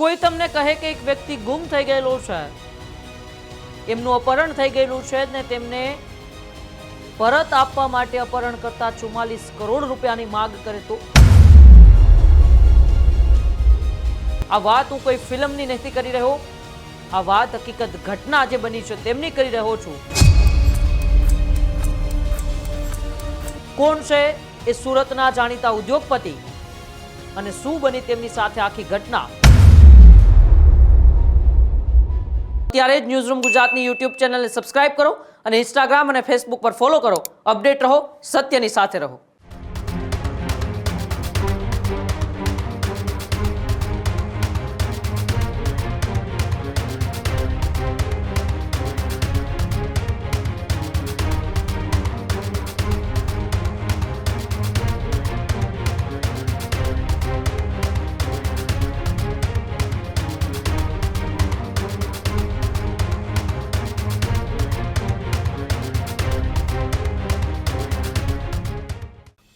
કોઈ તમને કહે કે એક વ્યક્તિ ગુમ થઈ ગયેલો છે, એમનું અપહરણ થઈ ગયેલું છે ને તેમને પરત આપવા માટે અપહરણ કરતા 44 કરોડ રૂપિયાની માંગ કરે તો આ વાત હું કોઈ ફિલ્મની નથી કરી રહ્યો, આ વાત હકીકત ઘટના જે બની છે તેમની કરી રહ્યો છું. કોણ છે એ સુરતના જાણીતા ઉદ્યોગપતિ અને શું બની તેમની સાથે આખી ઘટના? ત્યારે જ ન્યૂઝરૂમ ગુજરાતની યુટ્યુબ ચેનલને સબસ્ક્રાઇબ કરો અને ઇન્સ્ટાગ્રામ અને ફેસબુક પર ફોલો કરો. અપડેટ રહો, સત્યની સાથે રહો.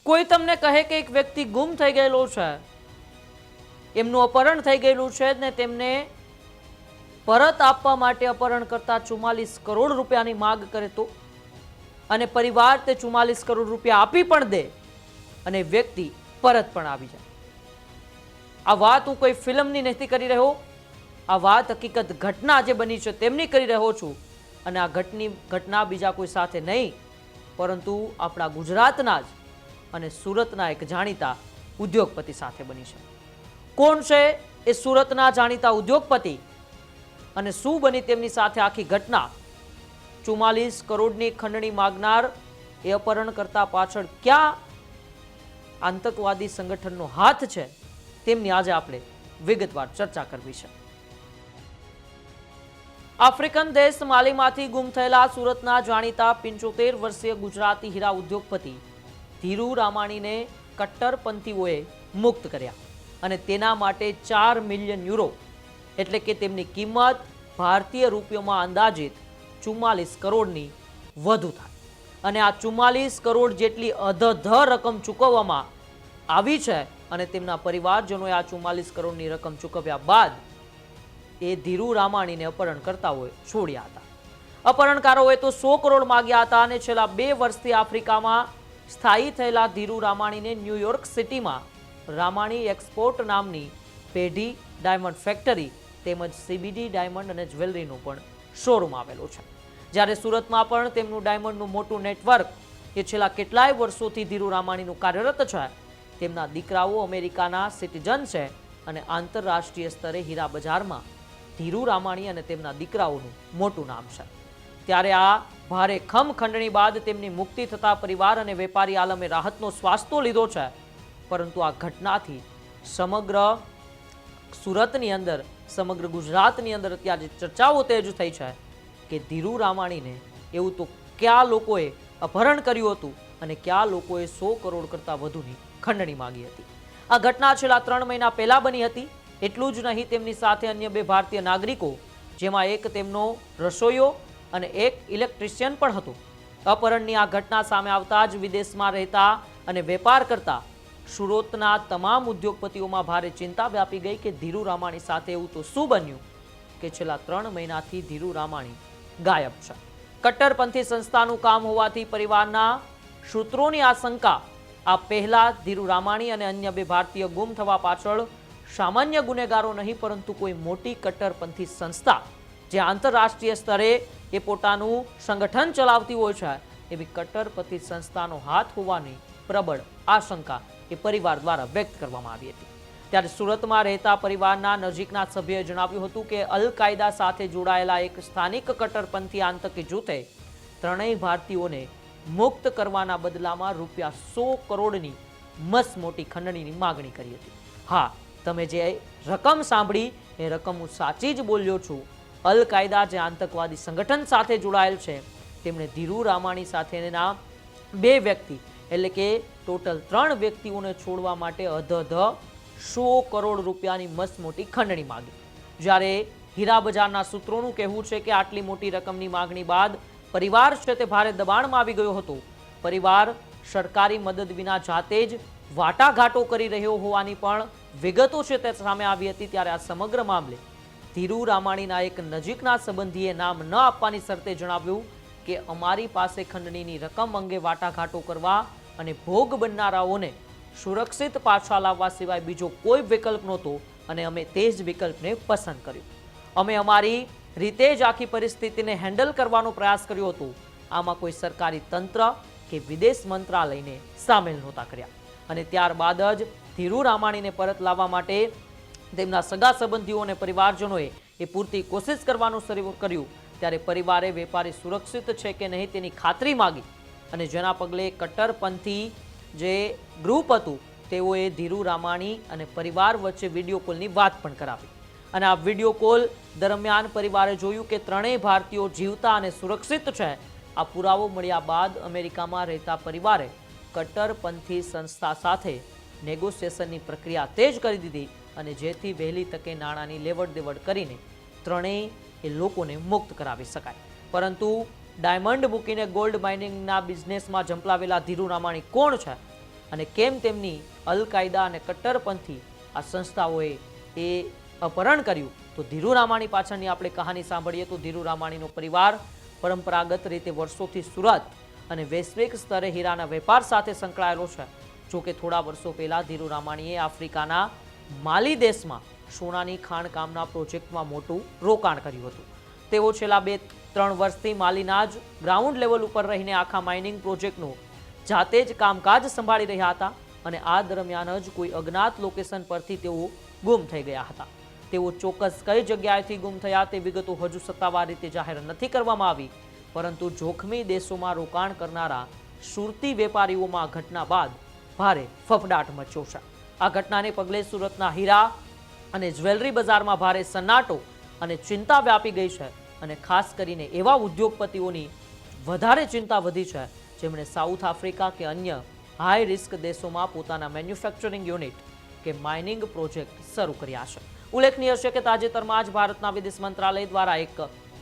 કોઈ તમને કહે કે એક વ્યક્તિ ગુમ થઈ ગયેલો છે, એમનું અપહરણ થઈ ગયેલું છે ને તેમને પરત આપવા માટે અપહરણ કરતા 44 કરોડ રૂપિયાની માંગ કરે તો અને પરિવાર તે 44 કરોડ રૂપિયા આપી પણ દે અને વ્યક્તિ પરત પણ આવી જાય. આ વાત હું કોઈ ફિલ્મની નથી કરી રહ્યો, આ વાત હકીકત ઘટના જે બની છે તેમની કરી રહ્યો છું. અને આ ઘટના બીજા કોઈ સાથે નહીં પરંતુ આપણા ગુજરાતના જ અને સુરતના એક જાણીતા ઉદ્યોગપતિ સાથે બની છે. કોણ છે એ સુરતના જાણીતા ઉદ્યોગપતિ અને શું બની તેમની સાથે આખી ઘટના? 44 કરોડની ખંડણી માગનાર એ અપહરણ કરતા પાછળ ક્યાં આતંકવાદી સંગઠનનો હાથ છે તેમની આજે આપણે વિગતવાર ચર્ચા કરવી છે. આફ્રિકન દેશ માલીમાંથી ગુમ થયેલા સુરતના જાણીતા 75 વર્ષીય ગુજરાતી હીરા ઉદ્યોગપતિ ધીરુ રામાણીને કટ્ટરપંથીઓએ મુક્ત કર્યા અને તેના માટે 4 મિલિયન યુરો એટલે કે તેમની કિંમત ભારતીય રૂપિયોમાં અંદાજિત 44 કરોડની વધુ થાય. અને આ 44 કરોડ જેટલી અધધ રકમ ચૂકવવામાં આવી છે અને તેમના પરિવારજનોએ આ 44 કરોડની રકમ ચૂકવ્યા બાદ એ ધીરુ રામાણીને અપહરણકર્તાઓએ છોડ્યા હતા. અપહરણકારોએ તો 100 કરોડ માંગ્યા હતા અને છેલ્લા 2 વર્ષથી આફ્રિકામાં સ્થાયી થયેલા ધીરુ રામાણીને ન્યુયોર્ક સિટીમાં રામાણી એક્સપોર્ટ નામની પેઢી ડાયમંડ ફેક્ટરી તેમજ CBD ડાયમંડ અને જ્વેલરીનો પણ શોરૂમ આવેલો છે. જ્યારે સુરતમાં પણ તેમનું ડાયમંડનું મોટું નેટવર્ક એ છેલ્લા કેટલાય વર્ષોથી ધીરુ રામાણીનું કાર્યરત છે. તેમના દીકરાઓ અમેરિકાના સિટીઝન છે અને આંતરરાષ્ટ્રીય સ્તરે હીરા બજારમાં ધીરુ રામાણી અને તેમના દીકરાઓનું મોટું નામ છે. ત્યારે આ ભારે ખંડણી બાદ તેમની મુક્તિ થતા પરિવાર અને વેપારી આલમે રાહતનો શ્વાસ તો લીધો છે, પરંતુ આ ઘટનાથી સમગ્ર સુરતની અંદર, સમગ્ર ગુજરાતની અંદર અત્યારે ચર્ચાઓ તેજ થઈ છે કે ધીરુ રામાણીને એવું તો કયા લોકોએ અપહરણ કર્યું હતું અને કયા લોકોએ 100 કરોડ કરતાં વધુની ખંડણી માંગી હતી. આ ઘટના છેલ્લા 3 મહિના પહેલા બની હતી. એટલું જ નહીં, તેમની સાથે અન્ય 2 ભારતીય નાગરિકો, જેમાં એક તેમનો રસોઈયો અને એક ઇલેક્ટ્રિશિયન પણ હતો. અપહરણની આ ઘટના સામે આવતા જ વિદેશમાં રહેતા અને વેપાર કરતા સુરતના તમામ ઉદ્યોગપતિઓમાં ભારે ચિંતા વ્યાપી ગઈ કે ધીરુ રામાણી સાથે એવું તો શું બન્યું કે છેલ્લા 3 મહિનાથી ધીરુ રામાણી ગાયબ છે. કટ્ટરપંથી સંસ્થાનું કામ હોવાથી પરિવારના સૂત્રોની આશંકા આ પહેલા ધીરુ રામાણી અને અન્ય 2 ભારતીય ગુમ થવા પાછળ સામાન્ય ગુનેગારો નહીં પરંતુ કોઈ મોટી કટ્ટરપંથી સંસ્થા જે આંતરરાષ્ટ્રીય સ્તરે એ પોતાનું સંગઠન ચલાવતી હોય છે એવી કટ્ટરપંથી સંસ્થાનો હાથ હોવાની પ્રબળ આશંકા એ પરિવાર દ્વારા વ્યક્ત કરવામાં આવી હતી. ત્યારે સુરતમાં રહેતા પરિવારના નજીકના સભ્યએ જણાવ્યું હતું કે અલ કાયદા સાથે જોડાયેલા એક સ્થાનિક કટ્ટરપંથી આતંકી જૂથે 3 ભારતીયોને મુક્ત કરવાના બદલામાં રૂપિયા 100 કરોડની મોટી ખંડણીની માગણી કરી હતી. હા, તમે જે રકમ સાંભળી એ રકમ હું સાચી જ બોલ્યો છું. અલ કાયદા જે આતંકવાદી સંગઠન સાથે જોડાયેલ છે તેમણે ધીરુ રામાણી સાથેના 2 વ્યક્તિ એટલે કે ટોટલ 3 વ્યક્તિઓને છોડવા માટે અધધ 100 કરોડ રૂપિયાની મોટી ખંડણી માંગી. જ્યારે હીરા બજારના સૂત્રોનું કહેવું છે કે આટલી મોટી રકમની માગણી બાદ પરિવાર છે તે ભારે દબાણમાં આવી ગયો હતો. પરિવાર સરકારી મદદ વિના જાતે જ વાટાઘાટો કરી રહ્યો હોવાની પણ વિગતો છે તે સામે આવી હતી, ત્યારે આ સમગ્ર મામલે ધીરુ રામાણીના એક નજીકના સંબંધીએ નામ ન આપવાની શરતે જણાવ્યું કે અમારી પાસે ખંડણીની રકમ અંગે વાટાઘાટો કરવા અને ભોગ બનનારાઓને સુરક્ષિત પાછા લાવવા સિવાય બીજો કોઈ વિકલ્પ નહોતો અને અમે તે જ વિકલ્પને પસંદ કર્યો. અમે અમારી રીતે જ આખી પરિસ્થિતિને હેન્ડલ કરવાનો પ્રયાસ કર્યો હતો. આમાં કોઈ સરકારી તંત્ર કે વિદેશ મંત્રાલયને સામેલ નહોતા કર્યા. અને ત્યારબાદ જ ધીરુ રામાણીને પરત લાવવા માટે તેમના સગા સંબંધીઓ અને પરિવારજનોએ પૂરતી કોશિશ કરવાનું શરૂ કર્યું. ત્યારે પરિવારે વેપારી સુરક્ષિત છે કે નહીં તેની ખાતરી માંગી અને જેના પગલે કટ્ટરપંથી જે ગ્રુપ હતું તેઓએ ધીરુ રામાણી અને પરિવાર વચ્ચે વિડીયો કોલની વાત પણ કરાવી. અને આ વિડીયો કોલ દરમિયાન પરિવારે જોયું કે ત્રણેય ભારતીયો જીવતા અને સુરક્ષિત છે. આ પુરાવો મળ્યા બાદ અમેરિકામાં રહેતા પરિવારે કટ્ટરપંથી સંસ્થા સાથે નેગોશિએશનની પ્રક્રિયા તેજ કરી દીધી અને જેથી વહેલી તકે નાણાંની લેવડ દેવડ કરીને ત્રણેય લોકોને મુક્ત કરાવી શકાય. પરંતુ ડાયમંડ મૂકીને ગોલ્ડ માઇનિંગના બિઝનેસમાં ઝંપલાવેલા ધીરુ રામાણી કોણ છે અને કેમ તેમની અલ કાયદા અને કટ્ટરપંથી આ સંસ્થાઓએ અપહરણ કર્યું, તો ધીરુ રામાણી પાછળની આપણે કહાની સાંભળીએ તો ધીરુ રામાણીનો પરિવાર પરંપરાગત રીતે વર્ષોથી સુરત અને વૈશ્વિક સ્તરે હીરાના વેપાર સાથે સંકળાયેલો છે. જોકે થોડા વર્ષો પહેલા ધીરુ રામાણીએ આફ્રિકાના માલી દેશમાં સોનાની ખાણકામના પ્રોજેક્ટમાં મોટું રોકાણ કર્યું હતું. તેઓ છેલ્લા 2-3 વર્ષથી માલીના જ ગ્રાઉન્ડ લેવલ ઉપર રહીને આખા માઇનિંગ પ્રોજેક્ટનું જાતે જ કામકાજ સંભાળી રહ્યા હતા અને આ દરમિયાન જ કોઈ અજ્ઞાત લોકેશન પરથી તેઓ ગુમ થઈ ગયા હતા. તેઓ ચોક્કસ કઈ જગ્યાએથી ગુમ થયા તે વિગતો હજુ સત્તાવાર રીતે જાહેર નથી કરવામાં આવી, પરંતુ જોખમી દેશોમાં રોકાણ કરનારા સુરતી વેપારીઓમાં ઘટના બાદ ભારે ફફડાટ મચ્યો છે. આ ઘટનાને પગલે સુરતના હીરા અને જ્વેલરી બજારમાં ભારે સન્નાટો અને ચિંતા વ્યાપી ગઈ છે અને ખાસ કરીને એવા ઉદ્યોગપતિઓની વધારે ચિંતા વધી છે જેમણે સાઉથ આફ્રિકા કે અન્ય હાઈ રિસ્ક દેશોમાં પોતાના મેન્યુફેક્ચરિંગ યુનિટ કે માઇનિંગ પ્રોજેક્ટ શરૂ કર્યા છે. ઉલ્લેખનીય છે કે તાજેતરમાં જ ભારતના વિદેશ મંત્રાલય દ્વારા એક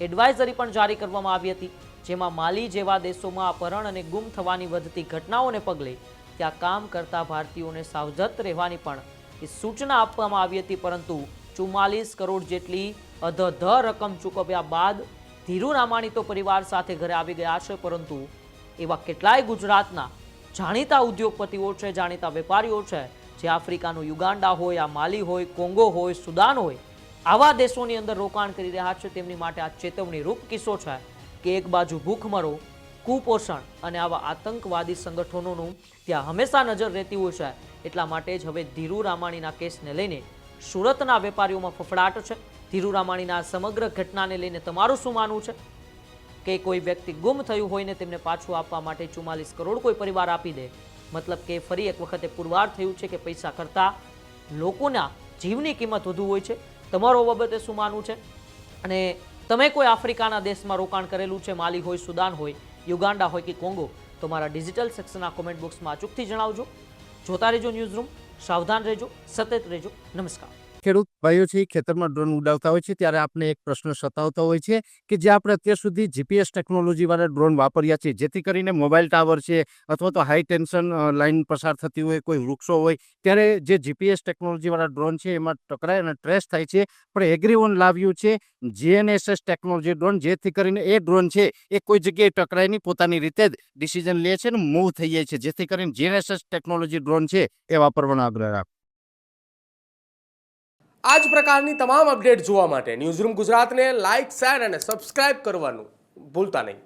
એડવાઇઝરી પણ જારી કરવામાં આવી હતી, જેમાં માલી જેવા દેશોમાં અપહરણ અને ગુમ થવાની વધતી ઘટનાઓને પગલે ત્યાં કામ કરતા ભારતીયોને સાવચેત રહેવાની પણ સૂચના આપવામાં આવી હતી. પરંતુ 44 કરોડ જેટલી અધધ રકમ ચૂકવ્યા બાદ ધીરુ રામાણી તો પરિવાર સાથે ઘરે આવી ગયા છે, પરંતુ એવા કેટલાય ગુજરાતના જાણીતા ઉદ્યોગપતિઓ છે, જાણીતા વેપારીઓ છે, જે આફ્રિકાનું યુગાન્ડા હોય, આ માલી હોય, કોંગો હોય, સુદાન હોય, આવા દેશોની અંદર રોકાણ કરી રહ્યા છે. તેમની માટે આ ચેતવણી રૂપ કિસ્સો છે કે એક બાજુ ભૂખમરો, કુપોષણ અને આવા આતંકવાદી સંગઠનોનું ત્યાં હંમેશા નજર રહેતી હોય છે. એટલા માટે જ હવે ધીરુ રામાણીના કેસને લઈને સુરતના વેપારીઓમાં ફફડાટ છે. ધીરુ રામાણીના સમગ્ર ઘટનાને લઈને તમારું શું માનવું છે? કે કોઈ વ્યક્તિ ગુમ થયું હોય ને તેમને પાછું આપવા માટે 44 કરોડ કોઈ પરિવાર આપી દે, મતલબ કે ફરી એક વખતે પુરવાર થયું છે કે પૈસા કરતાં લોકોના જીવની કિંમત વધુ હોય છે. તમારો બાબતે શું માનવું છે? અને તમે કોઈ આફ્રિકાના દેશમાં રોકાણ કરેલું છે, માલી હોય, સુદાન હોય, યુગાન્ડા હોય કે કોંગો, તો મારા ડિજિટલ સેક્શનના કોમેન્ટ બોક્સમાં અચૂકથી જણાવજો. જોતા રહેજો ન્યૂઝરૂમ, સાવધાન રહેજો, સતત રહેજો. નમસ્કાર. ખેડૂત ભાઈઓ છે ખેતરમાં ડ્રોન ઉડાવતા હોય છે ત્યારે આપણે એક પ્રશ્ન સતાવતો હોય છે કે જે આપણે અત્યાર સુધી જીપીએસ ટેકનોલોજી વાળા ડ્રોન વાપર્યા છે, જેથી કરીને મોબાઈલ ટાવર છે અથવા તો હાઈ ટેન્શન લાઇન પસાર થતી હોય, કોઈ વૃક્ષો હોય, ત્યારે જે જીપીએસ ટેકનોલોજી વાળા ડ્રોન છે એમાં ટકરાય અને ટ્રેસ થાય છે. પણ એગ્રીવન લાવ્યું છે જીએનએસએસ ટેકનોલોજી ડ્રોન, જેથી કરીને એ ડ્રોન છે એ કોઈ જગ્યાએ ટકરાય નહીં, પોતાની રીતે જ ડિસિઝન લે છે ને મૂવ થઈ જાય છે. જેથી કરીને જીએનએસએસ ટેકનોલોજી ડ્રોન છે એ વાપરવાનો આગ્રહ રાખો. આ જ પ્રકારની તમામ અપડેટ જોવા માટે ન્યૂઝરૂમ ગુજરાતને લાઇક, શેર અને સબસ્ક્રાઇબ કરવાનું ભૂલતા નહીં.